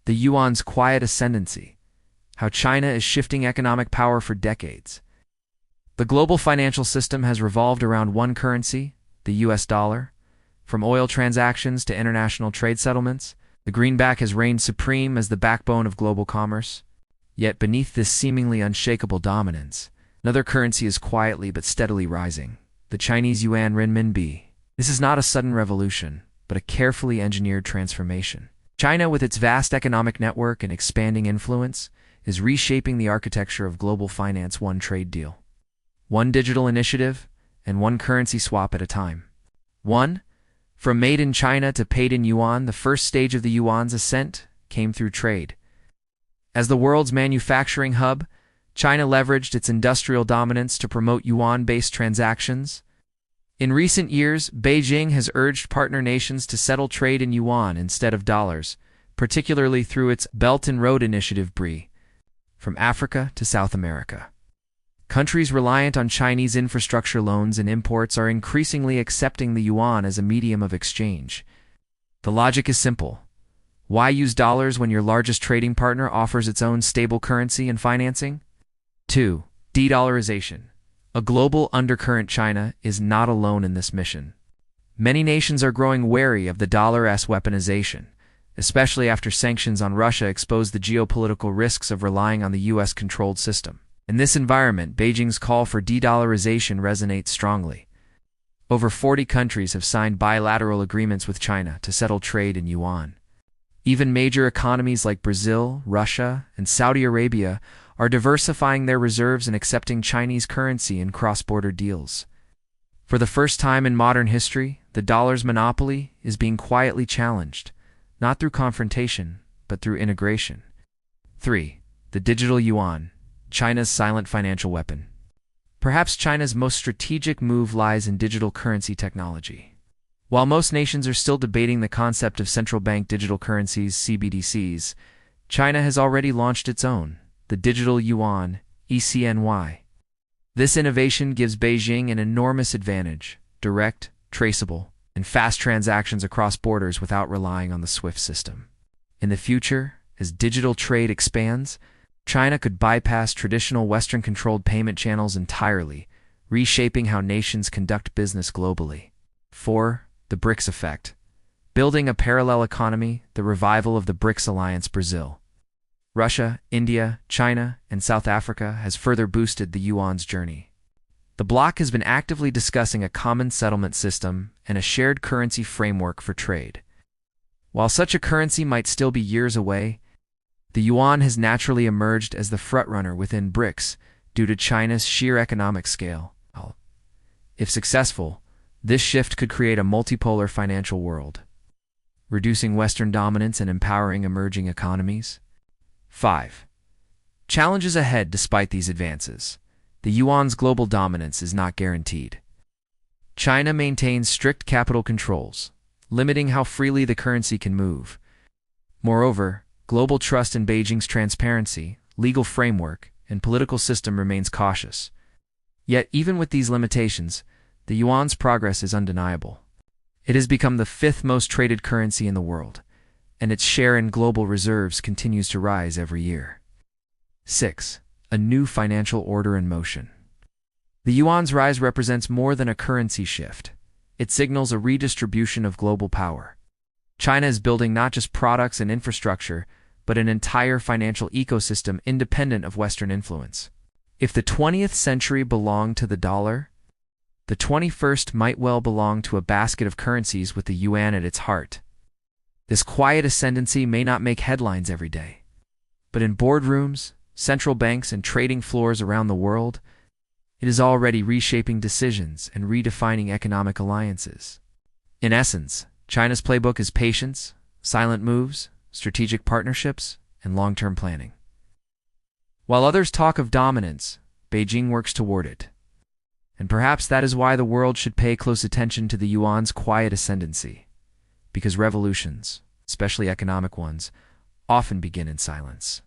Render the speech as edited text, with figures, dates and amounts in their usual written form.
The yuan's quiet ascendancy. How China is shifting economic power for decades. The global financial system has revolved around one currency, the US dollar. From oil transactions to international trade settlements, the greenback has reigned supreme as the backbone of global commerce. Yet beneath this seemingly unshakable dominance, another currency is quietly but steadily rising, the Chinese yuan renminbi. This is not a sudden revolution, but a carefully engineered transformation. China, with its vast economic network and expanding influence, is reshaping the architecture of global finance one trade deal. One digital initiative, and one currency swap at a time. From made in China to paid in yuan, the first stage of the yuan's ascent came through trade. As the world's manufacturing hub, China leveraged its industrial dominance to promote yuan-based transactions. In recent years, Beijing has urged partner nations to settle trade in yuan instead of dollars, particularly through its Belt and Road Initiative BRICS, from Africa to South America. Countries reliant on Chinese infrastructure loans and imports are increasingly accepting the yuan as a medium of exchange. The logic is simple. Why use dollars when your largest trading partner offers its own stable currency and financing? 2. De-dollarization. A global undercurrent. China is not alone in this mission. Many nations are growing wary of the dollar's weaponization, especially after sanctions on Russia exposed the geopolitical risks of relying on the US-controlled system. In this environment, Beijing's call for de-dollarization resonates strongly. Over 40 countries have signed bilateral agreements with China to settle trade in yuan. Even major economies like Brazil, Russia, and Saudi Arabia are diversifying their reserves and accepting Chinese currency in cross-border deals. For the first time in modern history, the dollar's monopoly is being quietly challenged, not through confrontation, but through integration. 3. The digital yuan. China's silent financial weapon. Perhaps China's most strategic move lies in digital currency technology. While most nations are still debating the concept of central bank digital currencies, CBDCs, China has already launched its own, the Digital Yuan, e-CNY. This innovation gives Beijing an enormous advantage: direct, traceable, and fast transactions across borders without relying on the SWIFT system. In the future, as digital trade expands, China could bypass traditional Western-controlled payment channels entirely, reshaping how nations conduct business globally. 4. The BRICS effect. Building a parallel economy, the revival of the BRICS alliance. Brazil, Russia, India, China, and South Africa has further boosted the yuan's journey. The bloc has been actively discussing a common settlement system and a shared currency framework for trade. While such a currency might still be years away, the yuan has naturally emerged as the frontrunner within BRICS due to China's sheer economic scale. If successful, this shift could create a multipolar financial world, reducing Western dominance and empowering emerging economies. 5. Challenges ahead. Despite these advances, the yuan's global dominance is not guaranteed. China maintains strict capital controls, limiting how freely the currency can move. Moreover, global trust in Beijing's transparency, legal framework, and political system remains cautious. Yet, even with these limitations, the yuan's progress is undeniable. It has become the 5th most traded currency in the world, and its share in global reserves continues to rise every year. 6. A new financial order in motion. The yuan's rise represents more than a currency shift. It signals a redistribution of global power. China is building not just products and infrastructure, but an entire financial ecosystem independent of Western influence. If the 20th century belonged to the dollar, the 21st might well belong to a basket of currencies with the yuan at its heart. This quiet ascendancy may not make headlines every day, but in boardrooms, central banks, and trading floors around the world, it is already reshaping decisions and redefining economic alliances. In essence, China's playbook is patience, silent moves, strategic partnerships, and long-term planning. While others talk of dominance, Beijing works toward it. And perhaps that is why the world should pay close attention to the yuan's quiet ascendancy, because revolutions, especially economic ones, often begin in silence.